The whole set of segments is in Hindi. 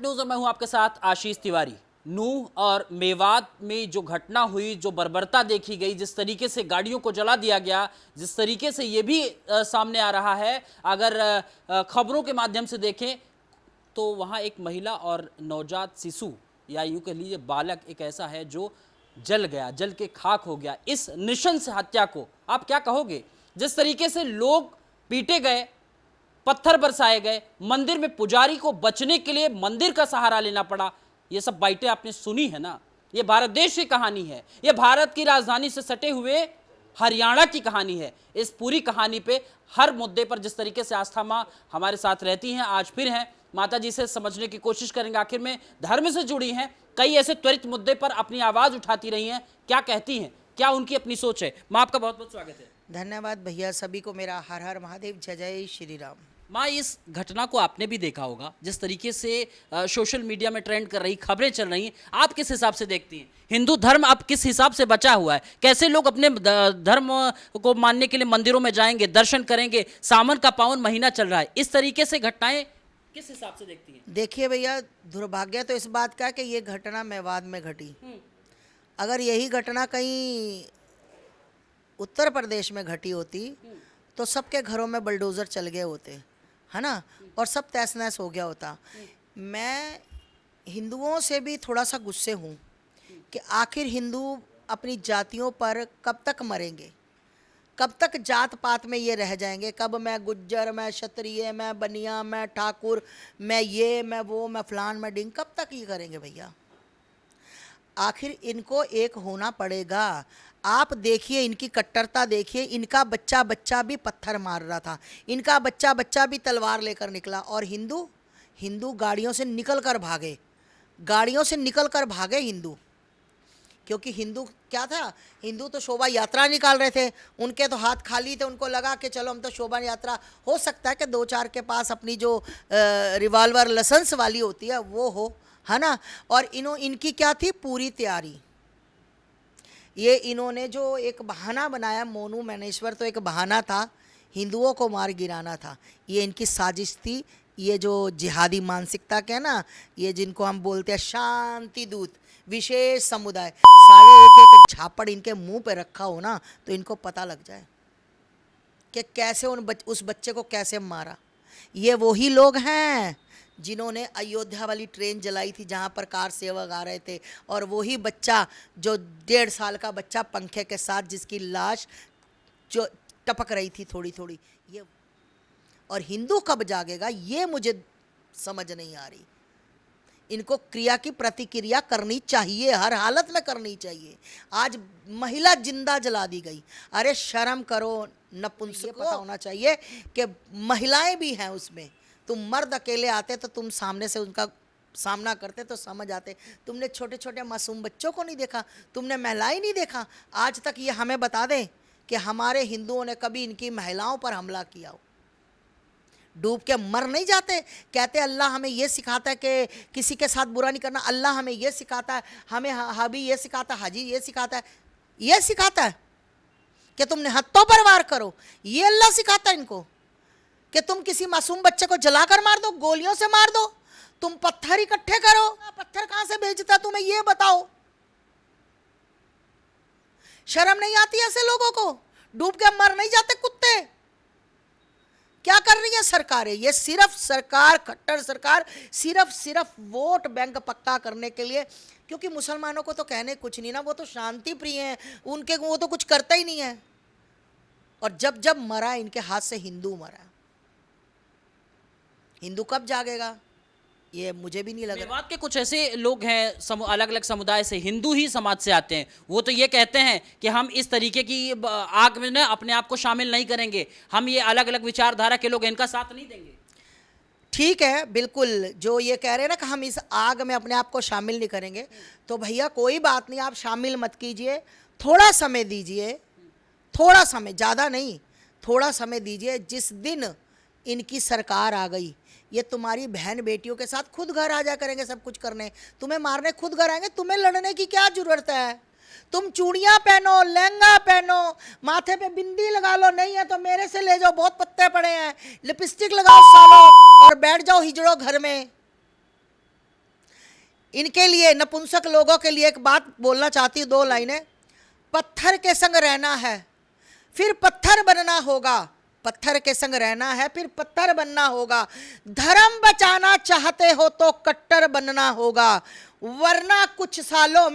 इनकट न्यूज और मैं हूं आपके साथ आशीष तिवारी। नूह और मेवात में जो घटना हुई, जो बर्बरता देखी गई, जिस तरीके से गाड़ियों को जला दिया गया, जिस तरीके से ये भी सामने आ रहा है, अगर खबरों के माध्यम से देखें तो वहां एक महिला और नवजात शिशु या यूं कह लीजिए बालक एक ऐसा है जो जल गया, जल के खाक हो गया। इस नृशंस हत्या को आप क्या कहोगे? जिस तरीके से लोग पीटे गए, पत्थर बरसाए गए, मंदिर में पुजारी को बचने के लिए मंदिर का सहारा लेना पड़ा, ये सब बाइटें आपने सुनी है ना। ये भारत देश की कहानी है, ये भारत की राजधानी से सटे हुए हरियाणा की कहानी है। इस पूरी कहानी पे हर मुद्दे पर जिस तरीके से आस्था माँ हमारे साथ रहती हैं, आज फिर हैं, माता जी से समझने की कोशिश करेंगे। आखिर में धर्म से जुड़ी हैं, कई ऐसे त्वरित मुद्दे पर अपनी आवाज उठाती रही हैं, क्या कहती हैं, क्या उनकी अपनी सोच है? माँ आपका बहुत बहुत स्वागत है। धन्यवाद भैया, सभी को मेरा हर हर महादेव, जय जय श्री राम। माँ, इस घटना को आपने भी देखा होगा, जिस तरीके से सोशल मीडिया में ट्रेंड कर रही खबरें चल रही हैं, आप किस हिसाब से देखती हैं? हिंदू धर्म अब किस हिसाब से बचा हुआ है? कैसे लोग अपने धर्म को मानने के लिए मंदिरों में जाएंगे, दर्शन करेंगे? सावन का पावन महीना चल रहा है, इस तरीके से घटनाएं किस हिसाब से देखती हैं? देखिए भैया, दुर्भाग्य तो इस बात का है कि ये घटना मेवात में घटी। अगर यही घटना कहीं उत्तर प्रदेश में घटी होती तो सबके घरों में बुलडोज़र चल गए होते, है ना, और सब तहस नहस हो गया होता। मैं हिंदुओं से भी थोड़ा सा गुस्से हूँ कि आखिर हिंदू अपनी जातियों पर कब तक मरेंगे, कब तक जात पात में ये रह जाएंगे? कब मैं गुज्जर, मैं क्षत्रिय, मैं बनिया, मैं ठाकुर, मैं ये, मैं वो, मैं फलान, मैं डिंग, कब तक ये करेंगे भैया? आखिर इनको एक होना पड़ेगा। आप देखिए, इनकी कट्टरता देखिए। इनका बच्चा बच्चा भी पत्थर मार रहा था, इनका बच्चा बच्चा भी तलवार लेकर निकला, और हिंदू गाड़ियों से निकल कर भागे, गाड़ियों से निकल कर भागे हिंदू। क्योंकि हिंदू क्या था, हिंदू तो शोभा यात्रा निकाल रहे थे, उनके तो हाथ खाली थे, उनको लगा कि चलो हम तो शोभा यात्रा, हो सकता है कि दो चार के पास अपनी जो रिवाल्वर लाइसेंस वाली होती है वो हो, है ना। और इनकी क्या थी पूरी तैयारी। ये इन्होंने जो एक बहाना बनाया, मोनू मैनेश्वर तो एक बहाना था, हिंदुओं को मार गिराना था, ये इनकी साजिश थी। ये जो जिहादी मानसिकता के ना, ये जिनको हम बोलते हैं शांति दूत, विशेष समुदाय, साले एक एक झापड़ इनके मुंह पे रखा हो ना तो इनको पता लग जाए कि कैसे उस बच्चे को कैसे मारा। ये वही लोग हैं जिन्होंने अयोध्या वाली ट्रेन जलाई थी जहाँ पर कार सेवक आ रहे थे, और वही बच्चा जो 1.5 साल का बच्चा पंखे के साथ, जिसकी लाश जो टपक रही थी थोड़ी थोड़ी। ये और हिंदू कब जागेगा ये मुझे समझ नहीं आ रही। इनको क्रिया की प्रतिक्रिया करनी चाहिए, हर हालत में करनी चाहिए। आज महिला जिंदा जला दी गई, अरे शर्म करो, नपुंसक पता होना चाहिए कि महिलाएं भी हैं उसमें। तुम मर्द अकेले आते तो तुम सामने से उनका सामना करते तो समझ आते। तुमने छोटे छोटे मासूम बच्चों को नहीं देखा, तुमने महिलाएं नहीं देखा? आज तक ये हमें बता दें कि हमारे हिंदुओं ने कभी इनकी महिलाओं पर हमला किया हो? डूब के मर नहीं जाते? कहते अल्लाह हमें ये सिखाता है कि किसी के साथ बुरा नहीं करना, अल्लाह हमें ये सिखाता है, हमें हबी ये सिखाता है, हाजी ये सिखाता है, ये सिखाता है कि तुमने हत्थों पर वार करो। ये अल्लाह सिखाता है इनको कि तुम किसी मासूम बच्चे को जलाकर मार दो, गोलियों से मार दो, तुम पत्थर इकट्ठे करो। पत्थर कहां से भेजता तुम्हें ये बताओ? शर्म नहीं आती ऐसे लोगों को? डूब के मर नहीं जाते कुत्ते? क्या कर रही है सरकारें? ये सिर्फ सरकार, कट्टर सरकार, सिर्फ वोट बैंक पक्का करने के लिए। क्योंकि मुसलमानों को तो कहने कुछ नहीं ना, वो तो शांति प्रिय हैं, उनके वो तो कुछ करता ही नहीं है। और जब जब मरा इनके हाथ से हिंदू मरा, हिंदू कब जागेगा ये मुझे भी नहीं लग रहा। मेवात के कुछ ऐसे लोग हैं अलग अलग समुदाय से, हिंदू ही समाज से आते हैं, वो तो ये कहते हैं कि हम इस तरीके की आग में ना अपने आप को शामिल नहीं करेंगे, हम ये अलग अलग विचारधारा के लोग इनका साथ नहीं देंगे। ठीक है, बिल्कुल जो ये कह रहे हैं ना कि हम इस आग में अपने आप को शामिल नहीं करेंगे, तो भैया कोई बात नहीं, आप शामिल मत कीजिए, थोड़ा समय दीजिए, थोड़ा समय, ज़्यादा नहीं, थोड़ा समय दीजिए। जिस दिन इनकी सरकार आ गई, ये तुम्हारी बहन बेटियों के साथ खुद घर आ जा करेंगे सब कुछ करने, तुम्हें मारने खुद घर आएंगे। तुम्हें लड़ने की क्या जरूरत है? तुम चूड़ियाँ पहनो, लहंगा पहनो, माथे पे बिंदी लगा लो, नहीं है तो मेरे से ले जाओ, बहुत पत्ते पड़े हैं, लिपस्टिक लगाओ सालो, और बैठ जाओ हिजड़ो घर में। इनके लिए, नपुंसक लोगों के लिए एक बात बोलना चाहती हूँ, 2 लाइनें। पत्थर के संग रहना है फिर पत्थर बनना होगा, पत्थर के संग रहना है फिर पत्थर बनना होगा। धर्म बचाना चाहते हो तो कट्टर बनना होगा, वरना कुछ सालों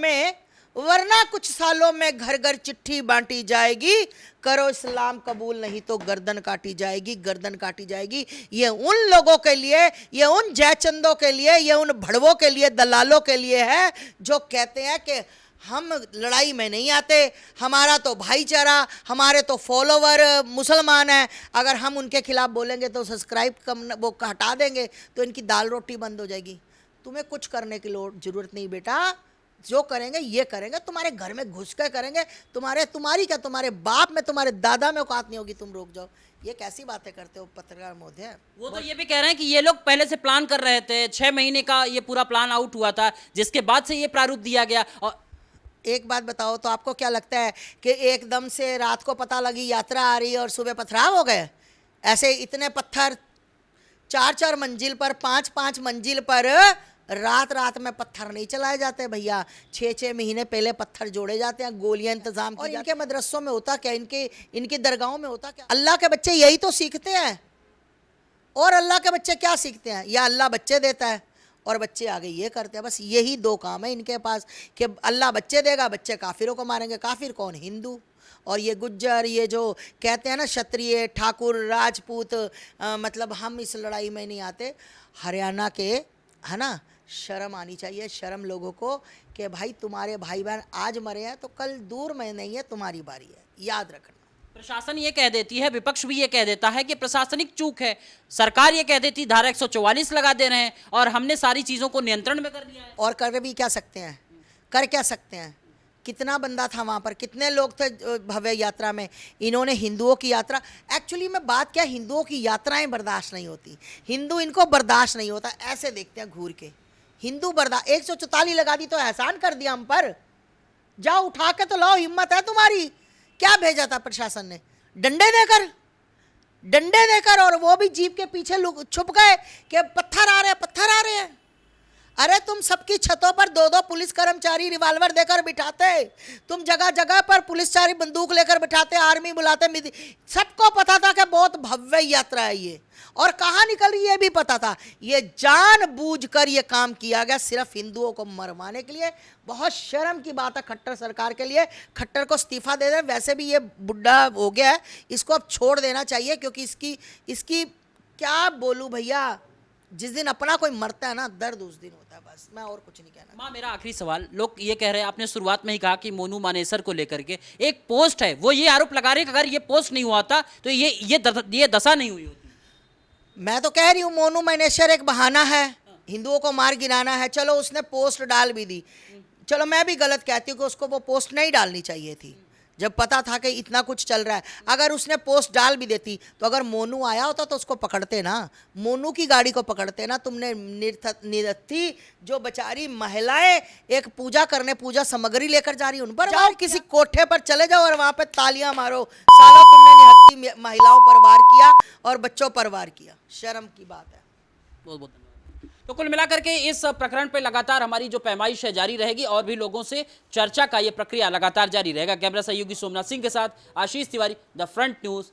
में घर घर चिट्ठी बांटी जाएगी, करो इस्लाम कबूल नहीं तो गर्दन काटी जाएगी, गर्दन काटी जाएगी। ये उन लोगों के लिए, ये उन जयचंदों के लिए, ये उन भड़वों के लिए, दलालों के लिए है जो कहते हैं कि हम लड़ाई में नहीं आते, हमारा तो भाईचारा, हमारे तो फॉलोवर मुसलमान हैं, अगर हम उनके खिलाफ बोलेंगे तो सब्सक्राइब वो हटा देंगे तो इनकी दाल रोटी बंद हो जाएगी। तुम्हें कुछ करने की जरूरत नहीं बेटा, जो करेंगे ये करेंगे, तुम्हारे घर में घुस के करेंगे, तुम्हारी क्या, तुम्हारे बाप में, तुम्हारे दादा में औकात नहीं होगी, तुम रोक जाओ। ये कैसी बातें करते हो पत्रकार महोदय? वो तो ये भी कह रहे हैं कि ये लोग पहले से प्लान कर रहे थे, 6 महीने का ये पूरा प्लान आउट हुआ था, जिसके बाद से ये प्रारूप दिया गया। और एक बात बताओ, तो आपको क्या लगता है कि एकदम से रात को पता लगी यात्रा आ रही है और सुबह पथराव हो गए? ऐसे इतने पत्थर 4-4 मंजिल पर, 5-5 मंजिल पर रात में पत्थर नहीं चलाए जाते भैया। 6-6 महीने पहले पत्थर जोड़े जाते हैं, गोलियां इंतजाम की। और इनके मदरसों में होता क्या, इनकी दरगाहों में होता क्या? अल्लाह के बच्चे यही तो सीखते हैं। और अल्लाह के बच्चे क्या सीखते हैं? या अल्लाह बच्चे देता है और बच्चे आगे ये करते हैं, बस यही 2 काम है इनके पास कि अल्लाह बच्चे देगा, बच्चे काफिरों को मारेंगे। काफिर कौन? हिंदू। और ये गुज्जर, ये जो कहते हैं ना क्षत्रिय, ठाकुर, राजपूत, मतलब हम इस लड़ाई में नहीं आते। हरियाणा के, है ना, शर्म आनी चाहिए, शर्म लोगों को, कि भाई तुम्हारे भाई बहन आज मरे हैं तो कल दूर में नहीं है, तुम्हारी बारी है, याद रखना। प्रशासन ये कह देती है, विपक्ष भी ये कह देता है कि प्रशासनिक चूक है, सरकार ये कह देती धारा 144 लगा दे रहे हैं और हमने सारी चीज़ों को नियंत्रण में कर लिया है। और कर भी क्या सकते हैं, कर क्या सकते हैं? कितना बंदा था वहाँ पर, कितने लोग थे भव्य यात्रा में? इन्होंने हिंदुओं की यात्रा, एक्चुअली में बात क्या, हिंदुओं की यात्राएं बर्दाश्त नहीं होती, हिंदू इनको बर्दाश्त नहीं होता, ऐसे देखते हैं घूर के। हिंदू 144 लगा दी तो एहसान कर दिया हम पर, जाओ उठा के तो लाओ, हिम्मत है तुम्हारी। क्या भेजा था प्रशासन ने? डंडे देकर, और वो भी जीप के पीछे छुप गए कि पत्थर आ रहे हैं। अरे तुम सबकी छतों पर 2-2 पुलिस कर्मचारी रिवॉल्वर देकर बिठाते, तुम जगह जगह पर पुलिसचारी बंदूक लेकर बिठाते, आर्मी बुलाते, सबको पता था कि बहुत भव्य यात्रा है ये, और कहाँ निकल रही है भी पता था। ये जानबूझकर ये काम किया गया सिर्फ हिंदुओं को मरवाने के लिए। बहुत शर्म की बात है खट्टर सरकार के लिए। खट्टर को इस्तीफा दे दें, वैसे भी ये बुढ़ा हो गया है, इसको अब छोड़ देना चाहिए, क्योंकि इसकी क्या बोलूं भैया, जिस दिन अपना कोई मरता है ना, दर्द उस दिन होता है। बस मैं और कुछ नहीं कहना। माँ, मेरा आखिरी सवाल, लोग ये कह रहे हैं, आपने शुरुआत में ही कहा कि मोनू मानेसर को लेकर के एक पोस्ट है, वो ये आरोप लगा रहे हैं कि अगर ये पोस्ट नहीं हुआ था तो ये दशा नहीं हुई होती। मैं तो कह रही हूँ मोनू मानेसर एक बहाना है, हिंदुओं को मार गिराना है। चलो उसने पोस्ट डाल भी दी, चलो मैं भी गलत कहती हूँ कि उसको वो पोस्ट नहीं डालनी चाहिए थी, जब पता था कि इतना कुछ चल रहा है। अगर उसने पोस्ट डाल भी देती तो अगर मोनू आया होता तो उसको पकड़ते ना, मोनू की गाड़ी को पकड़ते ना। तुमने निरथी जो बेचारी महिलाएं एक पूजा सामग्री लेकर जा रही, उन पर जाओ, किसी कोठे पर चले जाओ और वहां पे तालियां मारो। सालों तुमने निहत्थी महिलाओं पर वार किया और बच्चों पर वार किया, शर्म की बात है। बहुत बहुत धन्यवाद। तो कुल मिलाकर के इस प्रकरण पे लगातार हमारी जो पैमाइश है जारी रहेगी और भी लोगों से चर्चा का ये प्रक्रिया लगातार जारी रहेगा। कैमरा सहयोगी सोमनाथ सिंह के साथ आशीष तिवारी, द फ्रंट न्यूज।